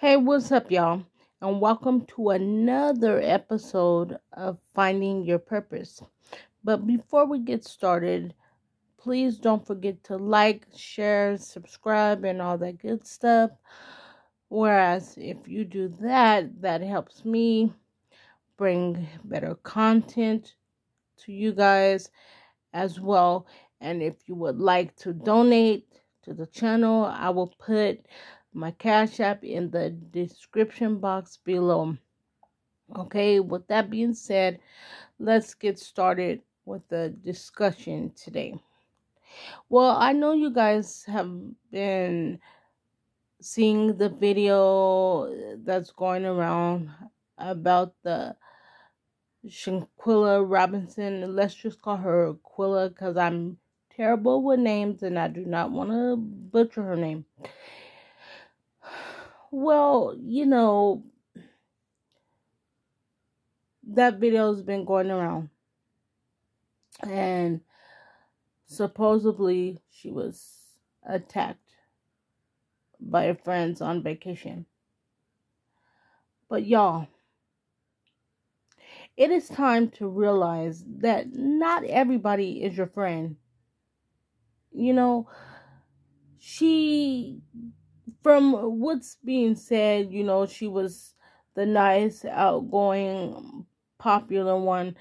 Hey, what's up, y'all? And welcome to another episode of Finding Your Purpose. But before we get started, please don't forget to like, share, subscribe, and all that good stuff. Whereas if you do that, that helps me bring better content to you guys as well. And if you would like to donate to the channel, I will put my Cash App in the description box below. Okay, with that being said, let's get started with the discussion today. Well, I know you guys have been seeing the video that's going around about the Shanquella Robinson. Let's just call her Quilla because I'm terrible with names and I do not want to butcher her name. Well, that video's been going around. And supposedly she was attacked by her friends on vacation. But y'all, it is time to realize that not everybody is your friend. She, from what's being said, she was the nice, outgoing, popular one.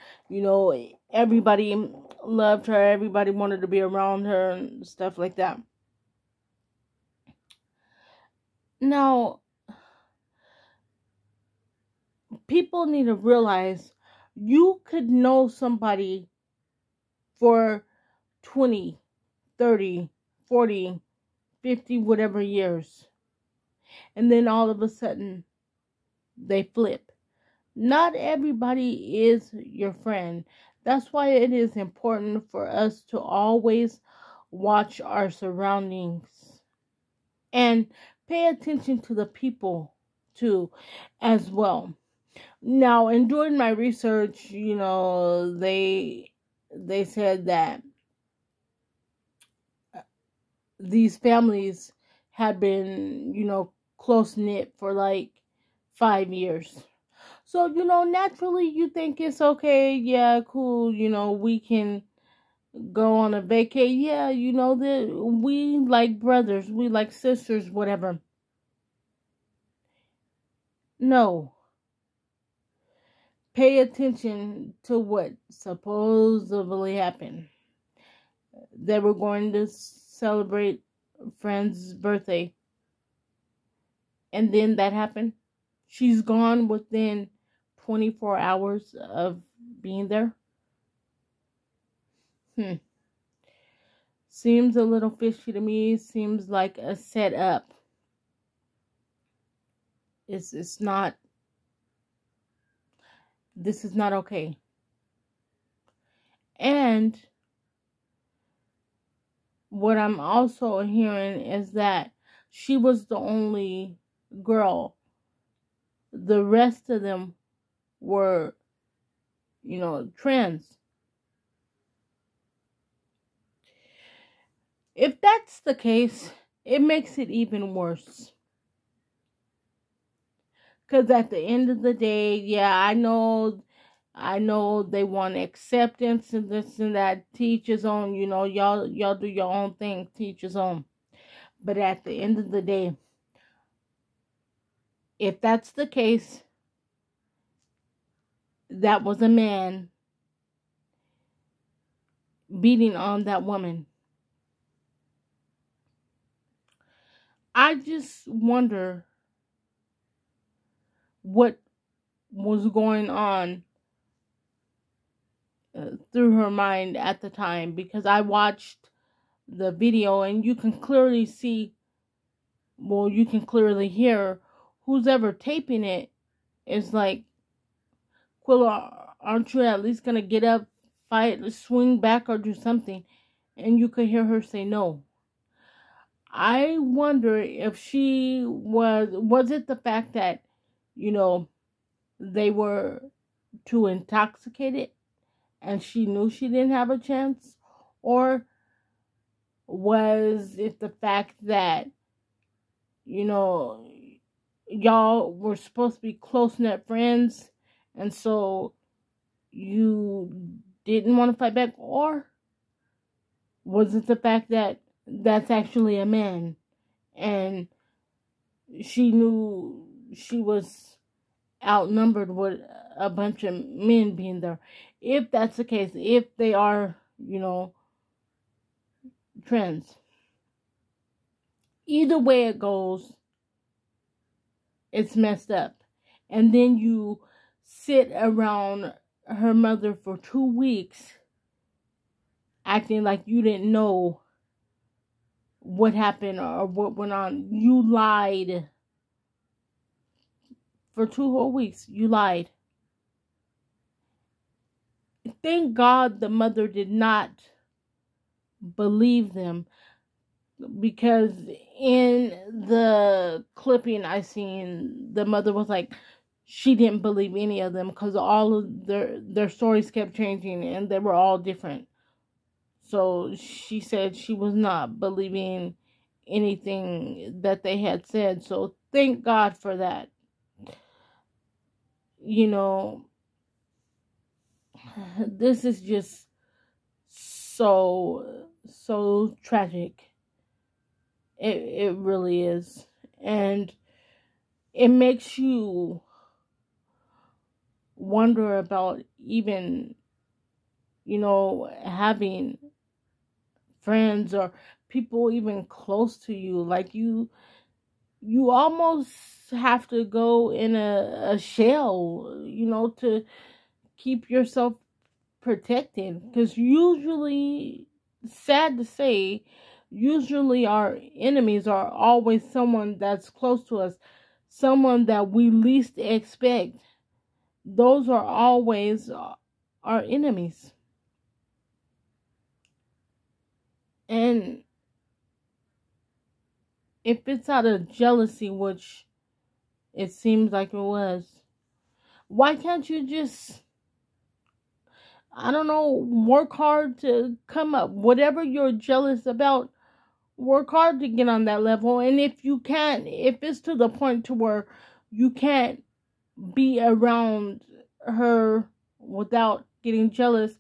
Everybody loved her. Everybody wanted to be around her and stuff like that. Now, people need to realize you could know somebody for 20, 30, 40, 50, whatever years. And then all of a sudden, they flip. Not everybody is your friend. That's why it is important for us to always watch our surroundings and pay attention to the people too as well. Now, in doing my research, they said that these families had been, close knit for like 5 years. So, naturally you think it's okay. Yeah, cool. We can go on a vacay. Yeah, that we like brothers, we like sisters, whatever. No. Pay attention to what supposedly happened. They were going to celebrate a friend's birthday. And then that happened. She's gone within 24 hours of being there. Seems a little fishy to me. Seems like a setup. It's not. This is not okay. And what I'm also hearing is that she was the only girl. The rest of them were, trans. If that's the case, it makes it even worse. Because at the end of the day, yeah, I know they want acceptance and this and that. Teach his own, y'all do your own thing. Teach his own. But at the end of the day, if that's the case, that was a man beating on that woman. I just wonder what was going on through her mind at the time, because I watched the video and you can clearly see, you can clearly hear who's ever taping it is like, Quilla, aren't you at least gonna get up, fight, swing back, or do something? And you could hear her say no. I wonder if she was it the fact that, they were too intoxicated and she knew she didn't have a chance? Or was it the fact that, y'all were supposed to be close-knit friends, and so you didn't want to fight back? Or was it the fact that that's actually a man, and she knew she was outnumbered with a bunch of men being there? If that's the case, if they are, trans, either way it goes, it's messed up. And then you sit around her mother for 2 weeks acting like you didn't know what happened or what went on. You lied for 2 whole weeks. You lied. Thank God the mother did not believe them, because in the clipping I seen, the mother was like, she didn't believe any of them because all of their stories kept changing and they were all different. So she said she was not believing anything that they had said. So thank God for that. This is just so tragic. It really is. And it makes you wonder about even, having friends or people even close to you. Like you almost have to go in a shell, to keep yourself protected. Because usually, sad to say, usually our enemies are always someone that's close to us, someone that we least expect. Those are always our enemies. And if it's out of jealousy, which it seems like it was, why can't you just, I don't know, work hard to come up? Whatever you're jealous about, work hard to get on that level. And if you can't, if it's to the point to where you can't be around her without getting jealous,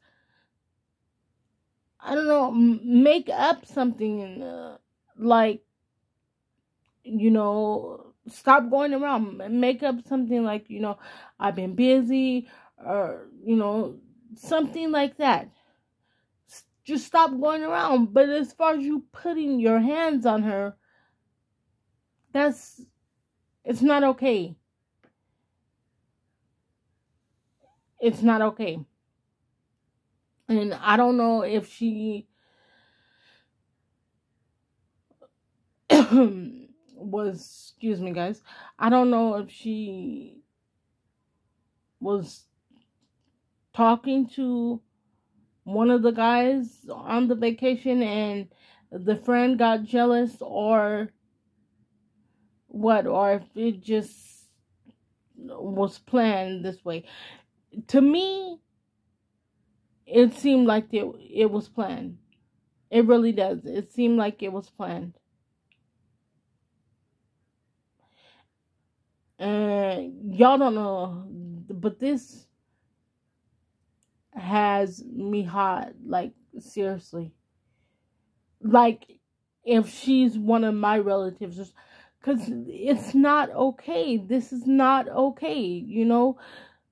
I don't know, make up something, like, stop going around. Make up something like, I've been busy, or, something like that. Just stop going around. But as far as you putting your hands on her, it's not okay. It's not okay. And I don't know if she was, excuse me guys, I don't know if she was talking to one of the guys on the vacation and the friend got jealous, or what, or if it just was planned this way. To me, it seemed like it was planned. It really does. It seemed like it was planned. And y'all don't know, but this has me hot. Like, seriously. Like, if she's one of my relatives, because it's not okay. This is not okay.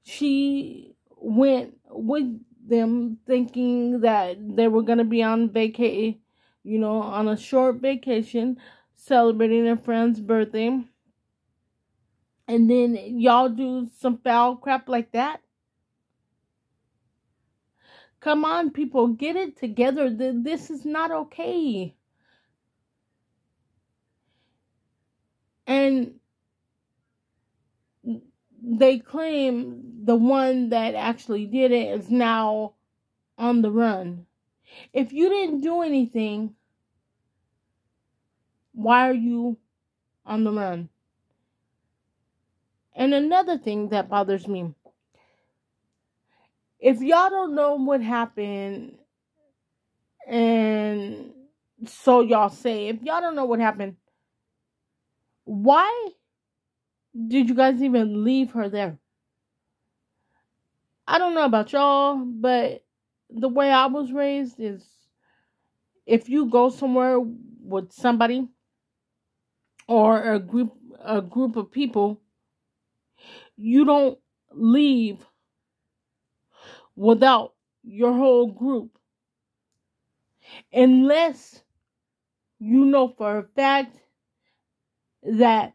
She went with them thinking that they were going to be on vacation, on a short vacation, celebrating a friend's birthday. And then y'all do some foul crap like that? Come on, people, get it together. This is not okay. And they claim the one that actually did it is now on the run. If you didn't do anything, why are you on the run? And another thing that bothers me, if y'all don't know what happened, and so y'all say, if y'all don't know what happened, why did you guys even leave her there? I don't know about y'all, but the way I was raised is if you go somewhere with somebody or a group of people, you don't leave without your whole group unless you know for a fact that,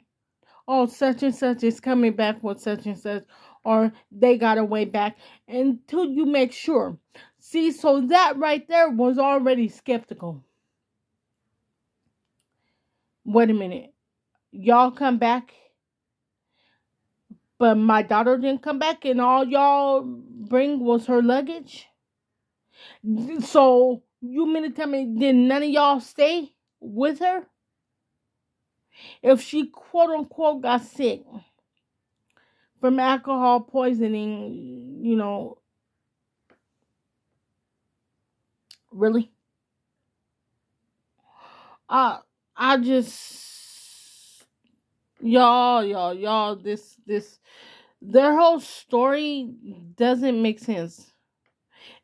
oh, such and such is coming back with such and such, or they got a way back, until you make sure. See, so that right there was already skeptical. Wait a minute. Y'all come back, but my daughter didn't come back, and all y'all bring was her luggage? So, you mean to tell me, did none of y'all stay with her? If she quote unquote got sick from alcohol poisoning, really? I I just y'all, this their whole story doesn't make sense.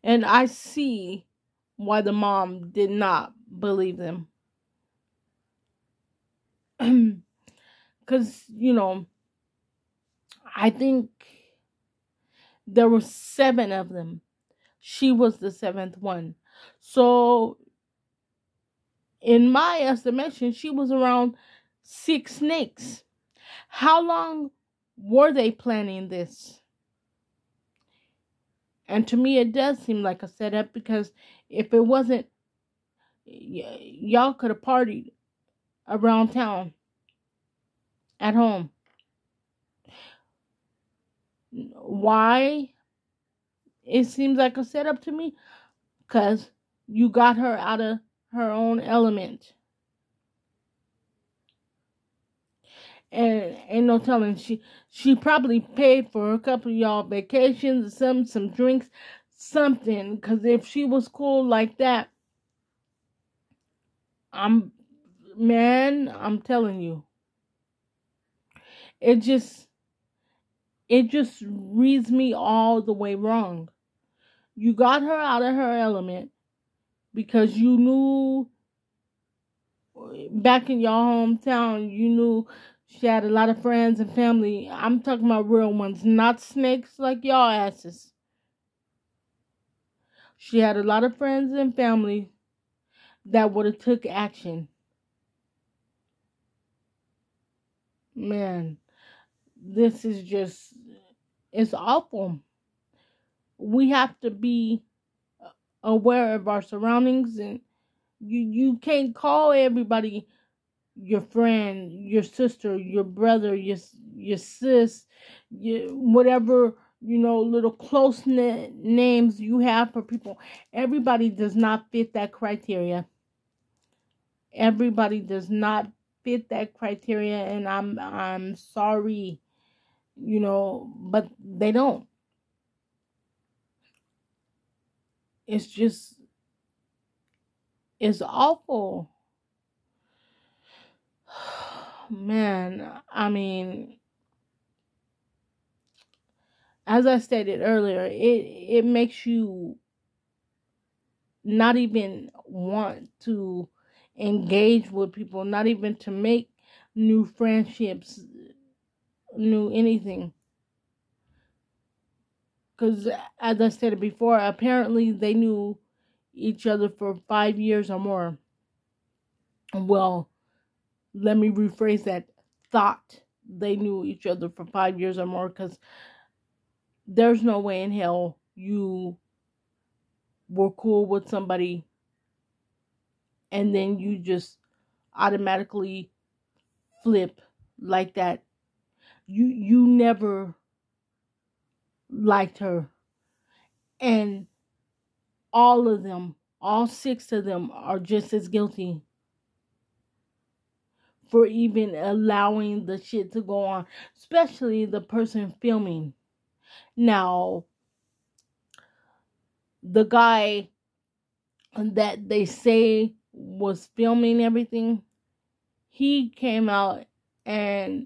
And I see why the mom did not believe them. Cause, I think there were 7 of them. She was the 7th one. So in my estimation, she was around 6 snakes. How long were they planning this? And to me, it does seem like a setup, because if it wasn't, y'all could have partied around town at home. Why it seems like a setup to me? Because you got her out of her own element. And ain't no telling, she probably paid for a couple of y'all vacations, some drinks, something. Because if she was cool like that, I'm telling you, it just reads me all the way wrong. You got her out of her element because you knew back in your hometown, you knew she had a lot of friends and family. I'm talking about real ones, not snakes like y'all asses. She had a lot of friends and family that would have took action. Man, this is just, it's awful. We have to be aware of our surroundings, and you can't call everybody your friend, your sister, your brother, your sis, whatever, little close knit names you have for people. Everybody does not fit that criteria. Everybody does not fit that criteria, and I'm sorry, but they don't. It's just, it's awful. Man, I mean, as I stated earlier, it makes you not even want to engage with people, not even to make new friendships, new anything. Because, as I stated before, apparently they knew each other for 5 years or more. Well, let me rephrase that. Thought they knew each other for 5 years or more, because there's no way in hell you were cool with somebody and then you just automatically flip like that. You never liked her, and all of them, all 6 of them, are just as guilty for even allowing the shit to go on, especially the person filming. Now, the guy that they say was filming everything, he came out and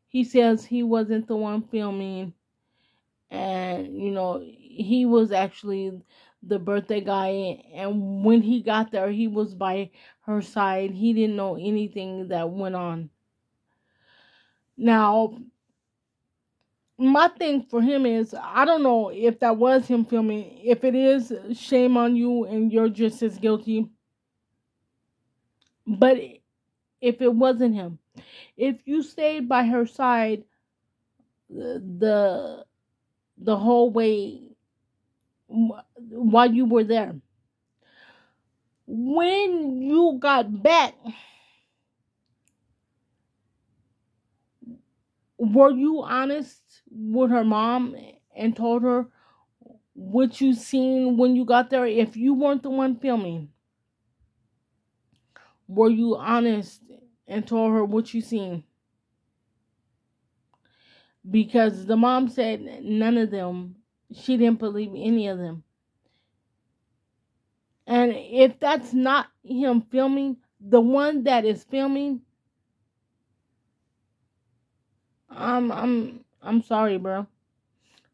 he says he wasn't the one filming, and he was actually the birthday guy, and when he got there he was by her side. He didn't know anything that went on. Now, my thing for him is, I don't know if that was him filming. If it is, shame on you, and you're just as guilty. But if it wasn't him, if you stayed by her side the whole way while you were there, when you got back, were you honest with her mom and told her what you seen when you got there? If you weren't the one filming, were you honest and told her what you seen? Because the mom said none of them, she didn't believe any of them. And if that's not him filming, the one that is filming, I'm sorry, bro,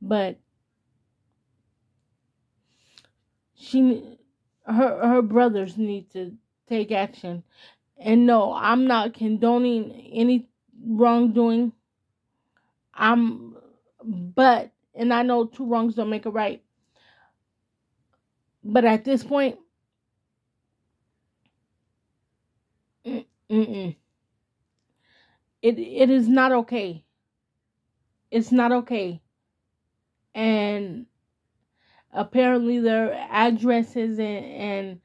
but her brothers need to take action. And no, I'm not condoning any wrongdoing. And I know two wrongs don't make a right. But at this point, it is not okay. It's not okay. And apparently their addresses and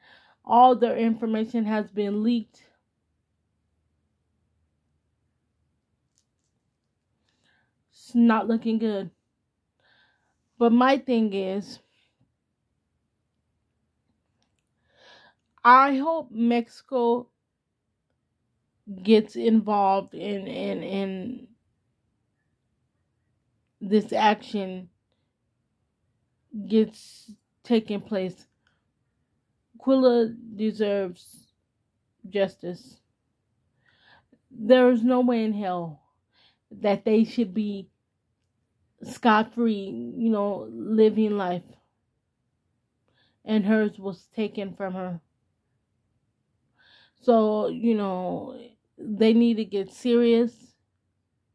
all their information has been leaked. It's not looking good. But my thing is, I hope Mexico gets involved in this action gets taken place. Quilla deserves justice. There is no way in hell that they should be scot-free, living life. And hers was taken from her. So, they need to get serious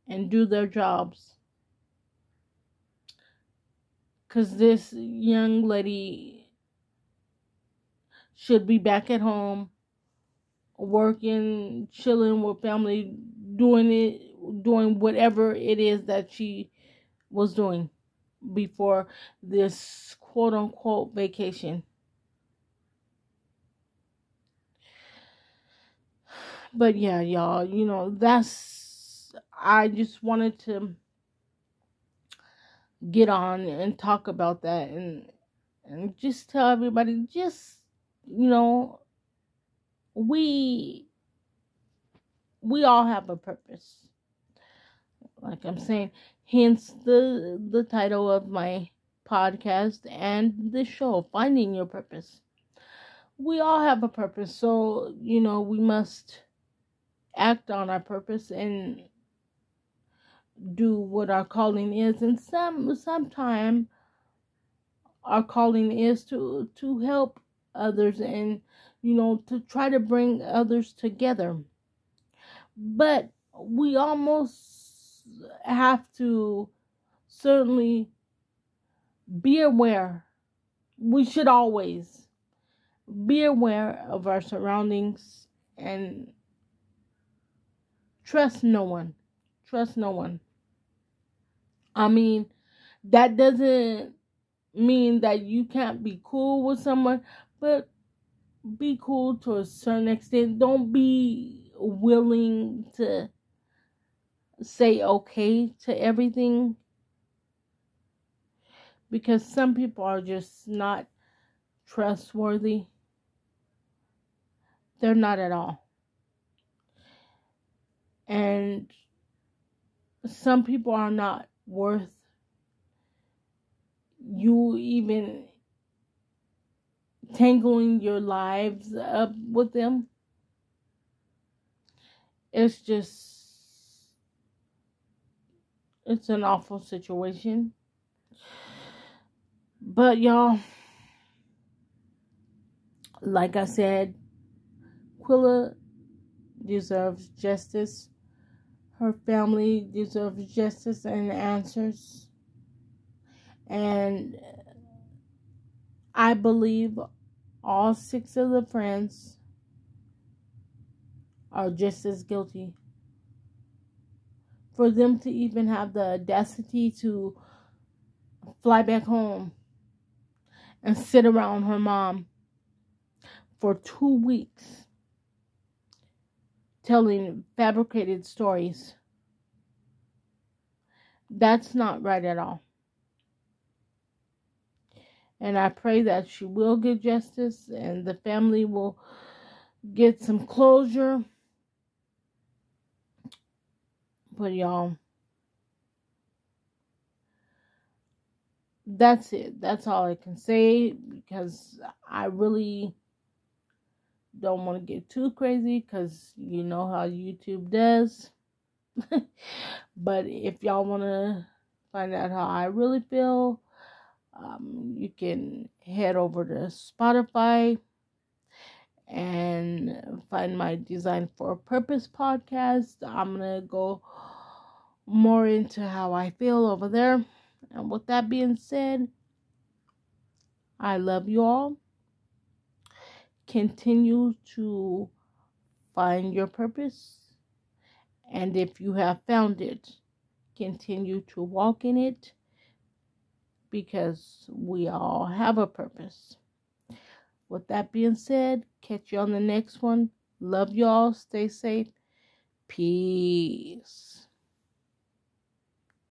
and do their jobs. Because this young lady should be back at home, working, chilling with family, doing whatever it is that she was doing before this quote-unquote vacation. But yeah, y'all, I just wanted to get on and talk about that and just tell everybody, we all have a purpose. Like I'm saying, hence the title of my podcast and the show, Finding Your Purpose. We all have a purpose, so we must act on our purpose and do what our calling is. And sometime our calling is to help others and to try to bring others together. But we almost have to certainly be aware. We should always be aware of our surroundings and trust no one. Trust no one. I mean, that doesn't mean that you can't be cool with someone, but be cool to a certain extent. Don't be willing to say okay to everything, because some people are just not trustworthy. They're not at all. And some people are not worth you even tangling your lives up with them. It's just It's an awful situation. But y'all, like I said, Quilla deserves justice. Her family deserves justice and answers. And I believe all 6 of the friends are just as guilty. For them to even have the audacity to fly back home and sit around her mom for 2 weeks telling fabricated stories. That's not right at all. And I pray that she will get justice and the family will get some closure. But y'all, that's it. That's all I can say, because I really don't want to get too crazy, because you know how YouTube does. But if y'all want to find out how I really feel, you can head over to Spotify and find my Design for a Purpose podcast. I'm going to go more into how I feel over there. And with that being said, I love you all. Continue to find your purpose. And if you have found it, continue to walk in it, because we all have a purpose. With that being said, catch you on the next one. Love y'all. Stay safe. Peace.